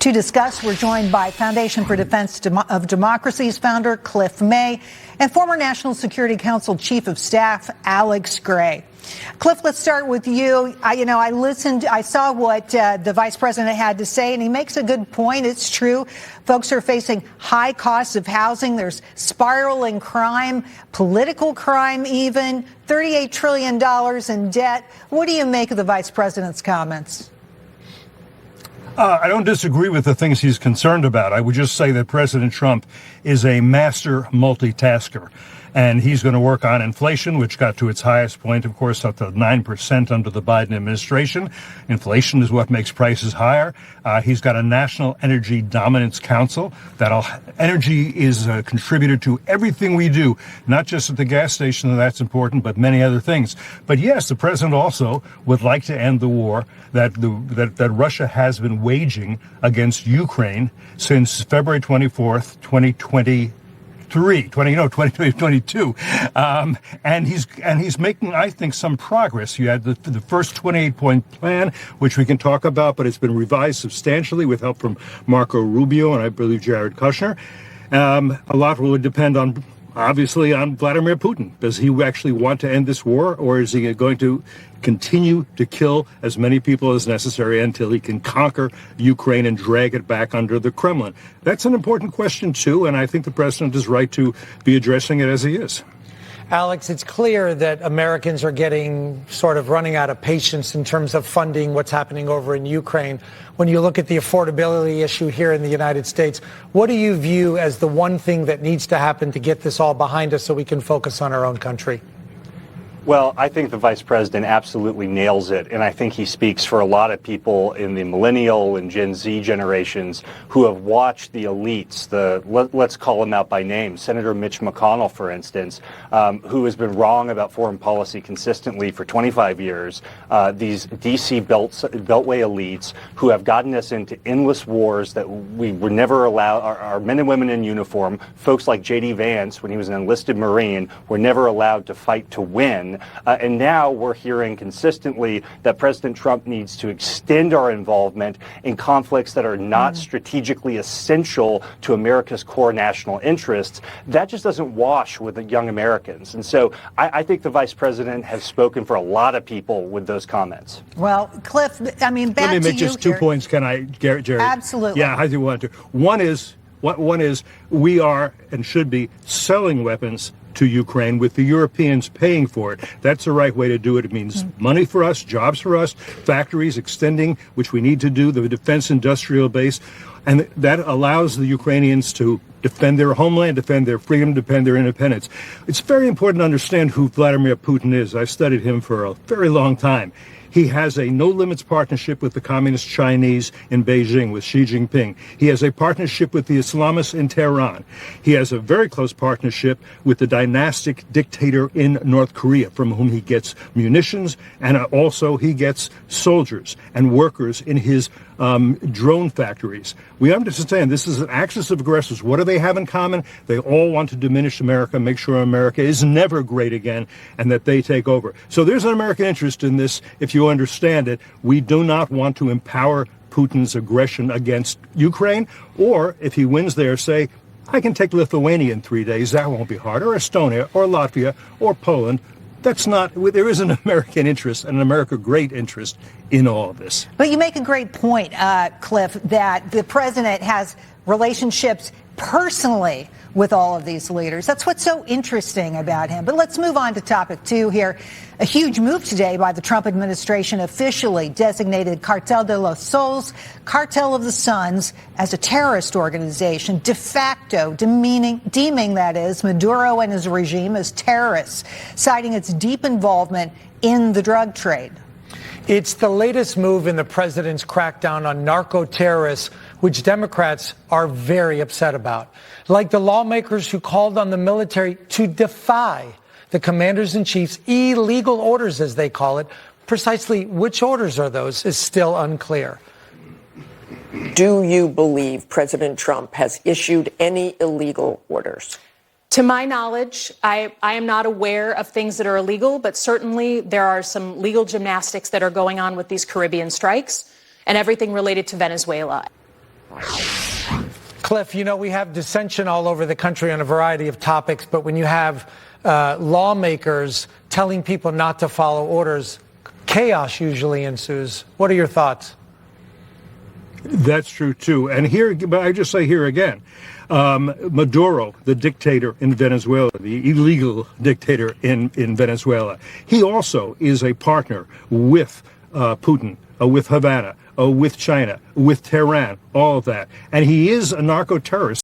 To discuss, we're joined by Foundation for Defense of Democracy's founder, Cliff May, and former National Security Council Chief of Staff, Alex Gray. Cliff, let's start with you. I saw what the vice president had to say, and he makes a good point. It's true. Folks are facing high costs of housing. There's spiraling crime, political crime even, $38 trillion in debt. What do you make of the vice president's comments? I don't disagree with the things he's concerned about. I would just say that President Trump is a master multitasker. And he's going to work on inflation, which got to its highest point, of course, up to 9% under the Biden administration. Inflation is what makes prices higher. He's got a National Energy Dominance Council. Energy is a contributor to everything we do, not just at the gas station, and that's important, but many other things. But yes, the president also would like to end the war that Russia has been waging against Ukraine since February 24th, 2022. And he's making, I think, some progress. You had the first 28-point plan, which we can talk about, but it's been revised substantially with help from Marco Rubio and I believe Jared Kushner. A lot will depend on, obviously, on Vladimir Putin. Does he actually want to end this war, or is he going to continue to kill as many people as necessary until he can conquer Ukraine and drag it back under the Kremlin? That's an important question, too, and I think the president is right to be addressing it as he is. Alex, it's clear that Americans are getting sort of running out of patience in terms of funding what's happening over in Ukraine. When you look at the affordability issue here in the United States, what do you view as the one thing that needs to happen to get this all behind us so we can focus on our own country? Well, I think the vice president absolutely nails it, and I think he speaks for a lot of people in the millennial and Gen Z generations who have watched the elites, let's call them out by name, Senator Mitch McConnell, for instance, who has been wrong about foreign policy consistently for 25 years, these D.C. Beltway elites who have gotten us into endless wars that we were never allowed, our men and women in uniform, folks like J.D. Vance, when he was an enlisted Marine, were never allowed to fight to win. And now we're hearing consistently that President Trump needs to extend our involvement in conflicts that are not strategically essential to America's core national interests. That just doesn't wash with the young Americans. And so I think the vice president has spoken for a lot of people with those comments. Well, Cliff, I mean, back to you. Let me make just 2 points, can I, Jared? Absolutely. Yeah, I do want to. One is we are and should be selling weapons to Ukraine with the Europeans paying for it. That's the right way to do it. It means money for us, jobs for us, factories extending, which we need to do, the defense industrial base. And that allows the Ukrainians to defend their homeland, defend their freedom, defend their independence. It's very important to understand who Vladimir Putin is. I've studied him for a very long time. He has a no-limits partnership with the Communist Chinese in Beijing, with Xi Jinping. He has a partnership with the Islamists in Tehran. He has a very close partnership with the dynastic dictator in North Korea, from whom he gets munitions, and also he gets soldiers and workers in his drone factories. We understand this is an axis of aggressors. What do they have in common? They all want to diminish America, make sure America is never great again, and that they take over. So there's an American interest in this, if you understand it. We do not want to empower Putin's aggression against Ukraine, or if he wins there, say, I can take Lithuania in 3 days. That won't be hard. Or Estonia, or Latvia, or Poland. That's not, there is an American interest, and an America great interest in all of this. But you make a great point, Cliff, that the president has relationships personally with all of these leaders. That's what's so interesting about him. But let's move on to topic 2 here. A huge move today by the Trump administration officially designated Cartel de los Sols, Cartel of the Suns, as a terrorist organization, de facto deeming that is Maduro and his regime as terrorists, citing its deep involvement in the drug trade. It's the latest move in the president's crackdown on narco-terrorists, which Democrats are very upset about. Like the lawmakers who called on the military to defy the commanders-in-chief's illegal orders, as they call it. Precisely which orders are those is still unclear. Do you believe President Trump has issued any illegal orders? To my knowledge, I am not aware of things that are illegal, but certainly there are some legal gymnastics that are going on with these Caribbean strikes and everything related to Venezuela. Cliff, you know, we have dissension all over the country on a variety of topics, but when you have lawmakers telling people not to follow orders, chaos usually ensues. What are your thoughts? That's true, too. And here, but I just say here again, Maduro, the dictator in Venezuela, the illegal dictator in Venezuela, he also is a partner with Putin, with Havana, with China, with Tehran, all of that. And he is a narco-terrorist.